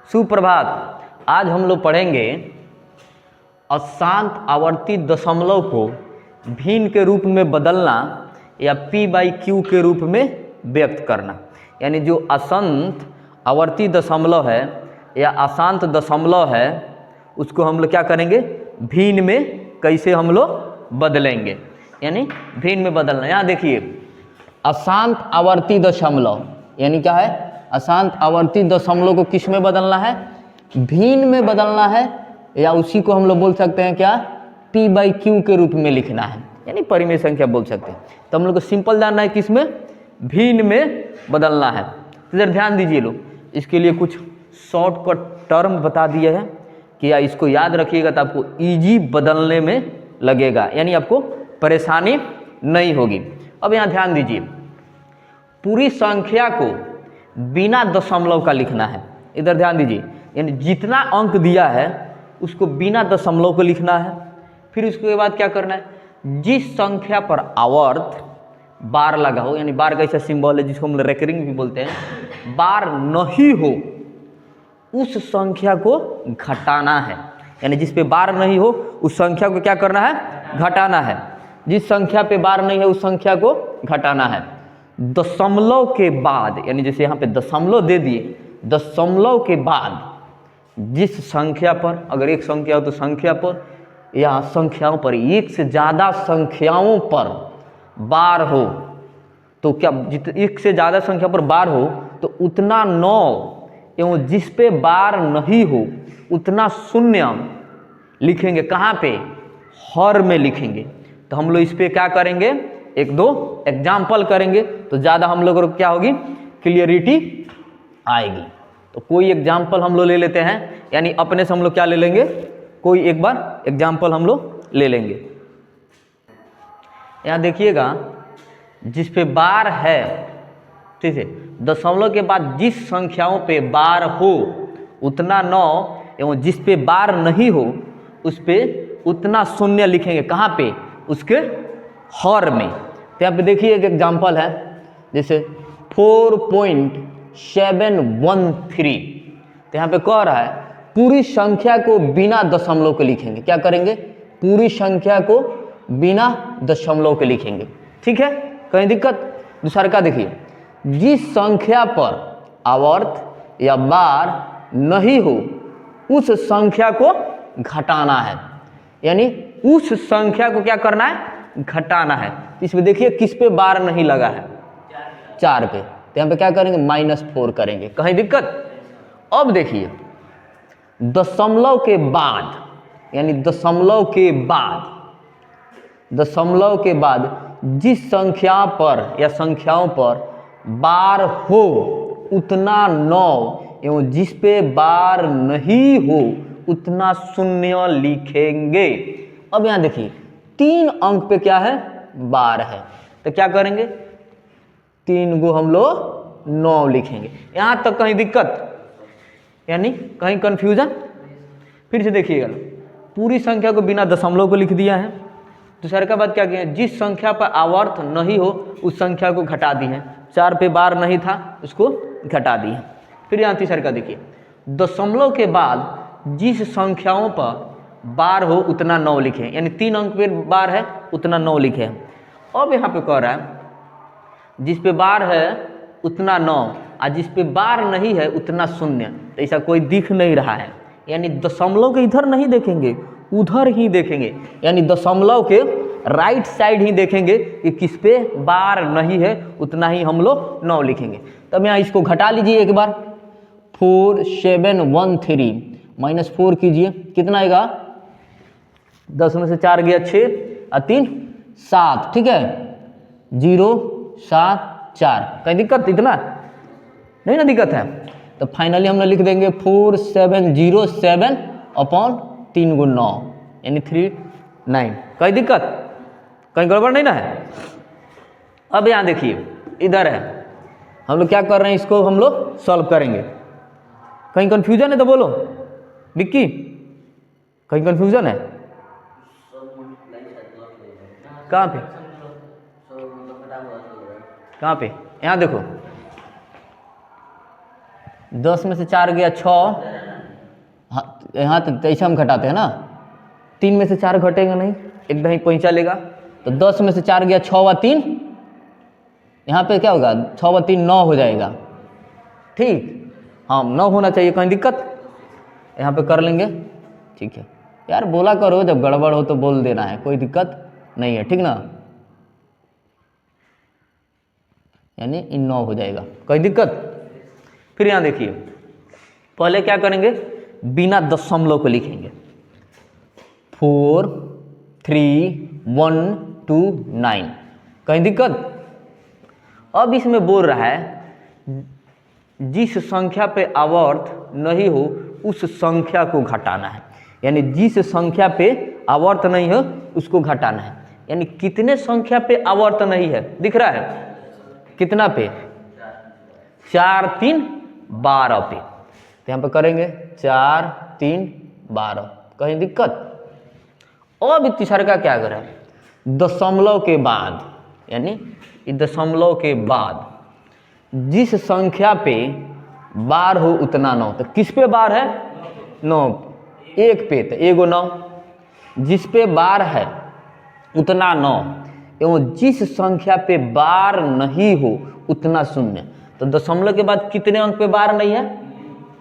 सुप्रभात। आज हम लोग पढ़ेंगे अशांत आवर्ती दशमलव को भिन्न के रूप में बदलना या p/q के रूप में व्यक्त करना। यानी जो अशांत आवर्ती दशमलव है या अशांत दशमलव है उसको हम लोग क्या करेंगे, भिन्न में कैसे हम लोग बदलेंगे, यानी भिन्न में बदलना। यहाँ देखिए अशांत आवर्ती दशमलव यानी क्या है, अशांत आवर्ती दशमलव को किस में बदलना है, भिन्न में बदलना है, या उसी को हम लोग बोल सकते हैं क्या, p/q के रूप में लिखना है, यानी परिमेय संख्या बोल सकते हैं। तो हम लोग को सिंपल जानना है किस में, भिन्न में बदलना है। तो इधर ध्यान दीजिए लोग, इसके लिए कुछ शॉर्टकट टर्म बता दिए हैं कि या इसको याद रखिएगा तो आपको ईजी बदलने में लगेगा, यानी आपको परेशानी नहीं होगी। अब यहाँ ध्यान दीजिए, पूरी संख्या को बिना दशमलव का लिखना है। इधर ध्यान दीजिए, यानी जितना अंक दिया है उसको बिना दशमलव को लिखना है। फिर उसके बाद क्या करना है, जिस संख्या पर आवर्त बार लगा हो, यानी बार का ऐसा सिंबल है जिसको हम रेकरिंग भी बोलते हैं, बार नहीं हो उस संख्या को घटाना है। यानी जिस पे बार नहीं हो उस संख्या को क्या करना है, घटाना है। जिस संख्या पे बार नहीं है उस संख्या को घटाना है। दशमलव के बाद, यानी जैसे यहाँ पे दशमलव दे दिए, दशमलव के बाद जिस संख्या पर, अगर एक संख्या हो तो संख्या पर, या संख्याओं पर, एक से ज़्यादा संख्याओं पर बार हो तो क्या, एक से ज़्यादा संख्या पर बार हो तो उतना 9 एवं जिस पे बार नहीं हो उतना शून्य लिखेंगे। कहाँ पे, हर में लिखेंगे। तो हम लोग इस पे क्या करेंगे, एक दो एग्जाम्पल करेंगे तो ज़्यादा हम लोगों को क्या होगी, क्लियरिटी आएगी। तो कोई एग्जाम्पल हम लोग ले लेते हैं, यानी अपने से हम लोग क्या ले लेंगे, कोई एक बार एग्जाम्पल हम लोग ले लेंगे। यहाँ देखिएगा, जिस पे बार है, ठीक है, दशमलव के बाद जिस संख्याओं पे बार हो उतना 9 एवं जिस पे बार नहीं हो उस पे उतना शून्य लिखेंगे। कहाँ पे, उसके हर में। तो यहाँ पे देखिए एक एग्जाम्पल है, जैसे 4.713। तो यहाँ पे कह रहा है पूरी संख्या को बिना दशमलव के लिखेंगे। क्या करेंगे, पूरी संख्या को बिना दशमलव के लिखेंगे। ठीक है, कहीं दिक्कत। दूसरा का देखिए, जिस संख्या पर आवर्त या बार नहीं हो उस संख्या को घटाना है, यानी उस संख्या को क्या करना है, घटाना है। इसमें देखिए किस पे बार नहीं लगा है, 4 पे। तो यहाँ पे क्या करेंगे, -4 करेंगे। कहीं दिक्कत। अब देखिए दशमलव के बाद, यानी दशमलव के बाद जिस संख्या पर या संख्याओं पर बार हो उतना 9 एवं जिस पे बार नहीं हो उतना शून्य लिखेंगे। अब यहाँ देखिए 3 अंक पे क्या है, बार है, तो क्या करेंगे, 3 गो हम लोग 9 लिखेंगे। यहाँ तक कहीं दिक्कत, यानी कहीं कंफ्यूजन। फिर से देखिएगा, पूरी संख्या को बिना दशमलव को लिख दिया है। दूसरा का बात क्या किया, जिस संख्या पर आवर्त नहीं हो उस संख्या को घटा दी है। 4 पे बार नहीं था उसको घटा दी है। फिर यहाँ तीसरा का देखिए, दशमलव के बाद जिस संख्याओं पर बार हो उतना 9 लिखे, यानी 3 अंक पे बार है उतना 9 लिखे। अब यहाँ पे कह रहा है जिस पे बार है उतना 9 और जिस पे बार नहीं है उतना 0। तो ऐसा कोई दिख नहीं रहा है, यानी दशमलव के इधर नहीं देखेंगे, उधर ही देखेंगे, यानी दशमलव के राइट साइड ही देखेंगे कि किस पे बार नहीं है, उतना ही हम लोग 9 लिखेंगे। तब यहाँ इसको घटा लीजिए एक बार, 4713 -4 कीजिए, कितना आएगा, 10 में से 4 गया 6 और 3 7, ठीक है, 0 7 4। कहीं दिक्कत, इतना नहीं ना दिक्कत है। तो फाइनली हम लोग लिख देंगे 4707 अपॉन 3 × 9 यानी 39। कहीं दिक्कत, कहीं गड़बड़ नहीं ना है। अब यहाँ देखिए इधर है, हम लोग क्या कर रहे हैं, इसको हम लोग सॉल्व करेंगे। कहीं कंफ्यूजन है तो बोलो विक्की, कहीं कंफ्यूजन है, कहाँ पे, कहाँ पे, यहाँ देखो 10 में से 4 गया 6 हाँ, यहाँ तो ऐसा हम घटाते हैं ना, 3 में से 4 घटेगा नहीं, एक दही पैंचा लेगा, तो 10 में से 4 गया 6 व 3, यहाँ पे क्या होगा 6 व 3 9 हो जाएगा। ठीक, हाँ 9 होना चाहिए, कहीं दिक्कत, यहाँ पे कर लेंगे। ठीक है यार, बोला करो जब गड़बड़ हो तो बोल देना है, कोई दिक्कत नहीं है, ठीक ना। यानी इन 9 हो जाएगा, कोई दिक्कत। फिर यहाँ देखिए, पहले क्या करेंगे, बिना दशमलव को लिखेंगे, 4 3 1 2 9, कहीं दिक्कत। अब इसमें बोल रहा है जिस संख्या पे आवर्त नहीं हो उस संख्या को घटाना है, यानी जिस संख्या पे आवर्त नहीं हो उसको घटाना है। यानी कितने संख्या पे आवर्त नहीं है दिख रहा है, कितना पे, 4 3 12 पे, तो यहाँ पे करेंगे 4 3 12, कहीं दिक्कत। अब तीसरा का क्या करें, दशमलव के बाद, यानी दशमलव के बाद जिस संख्या पे बार हो उतना 9, तो किस पे बार है, 9, एक पे, तो एगो 9, जिस पे बार है उतना 9, एवं जिस संख्या पे बार नहीं हो उतना 0। तो दशमलव के बाद कितने अंक पे बार नहीं है,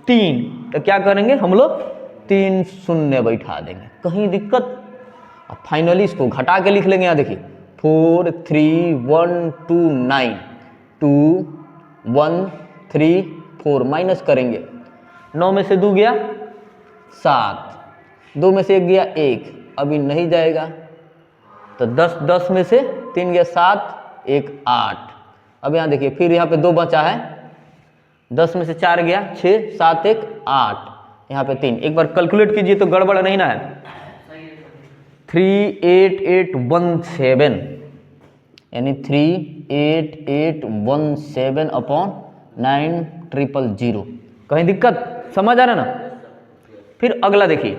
3, तो क्या करेंगे हम लोग 3 शून्य बैठा देंगे, कहीं दिक्कत। अब फाइनली इसको घटा के लिख लेंगे, यहाँ देखिए 4 3 1 2 9 2 1 3 4, माइनस करेंगे, 9 में से 2 गया 7, 2 में से 1 गया 1, अभी नहीं जाएगा, तो 10 10 में से 3 गया 7 1 8। अब यहाँ देखिए फिर यहाँ पे 2 बचा है, 10 में से 4 गया 6 7 1 8, यहाँ पे 3, एक बार कैलकुलेट कीजिए तो गड़बड़ नहीं ना है, 38817, यानी 38817 अपॉन 9000, कहीं दिक्कत, समझ आ रहा ना। फिर अगला देखिए,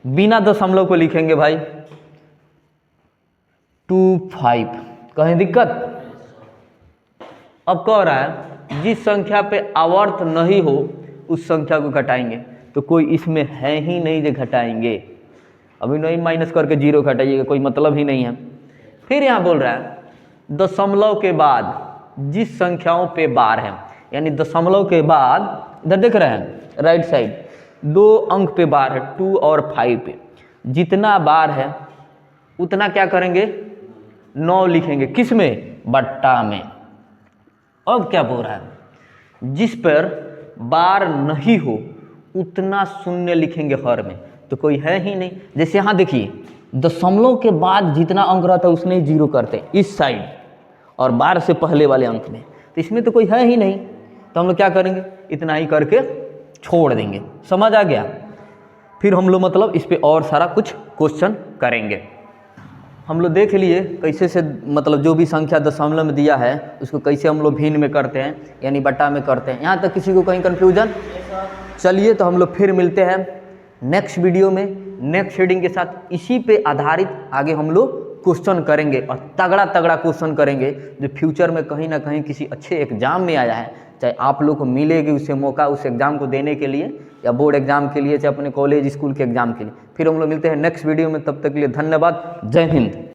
बिना दशमलव को लिखेंगे भाई 25, कहीं दिक्कत। अब कह रहा है जिस संख्या पे आवर्त नहीं हो उस संख्या को घटाएंगे, तो कोई इसमें है ही नहीं जो घटाएंगे, अभी नहीं माइनस करके 0 घटाइएगा, कोई मतलब ही नहीं है। फिर यहाँ बोल रहा है दशमलव के बाद जिस संख्याओं पे बार है, यानी दशमलव के बाद इधर देख रहे हैं राइट साइड 2 अंक पे बार है, 2 और 5 पे, जितना बार है उतना क्या करेंगे 9 लिखेंगे, किस में, बट्टा में। अब क्या बोल रहा है जिस पर बार नहीं हो उतना शून्य लिखेंगे हर में, तो कोई है ही नहीं। जैसे यहाँ देखिए दशमलव के बाद जितना अंक रहता है उसने 0 करते हैं इस साइड और बार से पहले वाले अंक में, तो इसमें तो कोई है ही नहीं, तो हम लोग क्या करेंगे इतना ही करके छोड़ देंगे, समझ आ गया। फिर हम लोग मतलब इस पे और सारा कुछ क्वेश्चन करेंगे। हम लोग देख लिए कैसे से मतलब जो भी संख्या दशमलव में दिया है उसको कैसे हम लोग भिन्न में करते हैं, यानी बट्टा में करते हैं। यहाँ तक किसी को कहीं कन्फ्यूजन? चलिए तो हम लोग फिर मिलते हैं नेक्स्ट वीडियो में नेक्स्ट हेडिंग के साथ। इसी पे आधारित आगे हम लोग क्वेश्चन करेंगे और तगड़ा तगड़ा क्वेश्चन करेंगे जो फ्यूचर में कहीं ना कहीं किसी अच्छे एग्जाम में आया है, चाहे आप लोग को मिलेगी उसे मौका उस एग्ज़ाम को देने के लिए या बोर्ड एग्जाम के लिए, चाहे अपने कॉलेज स्कूल के एग्ज़ाम के लिए। फिर हम लोग मिलते हैं नेक्स्ट वीडियो में, तब तक के लिए धन्यवाद, जय हिंद।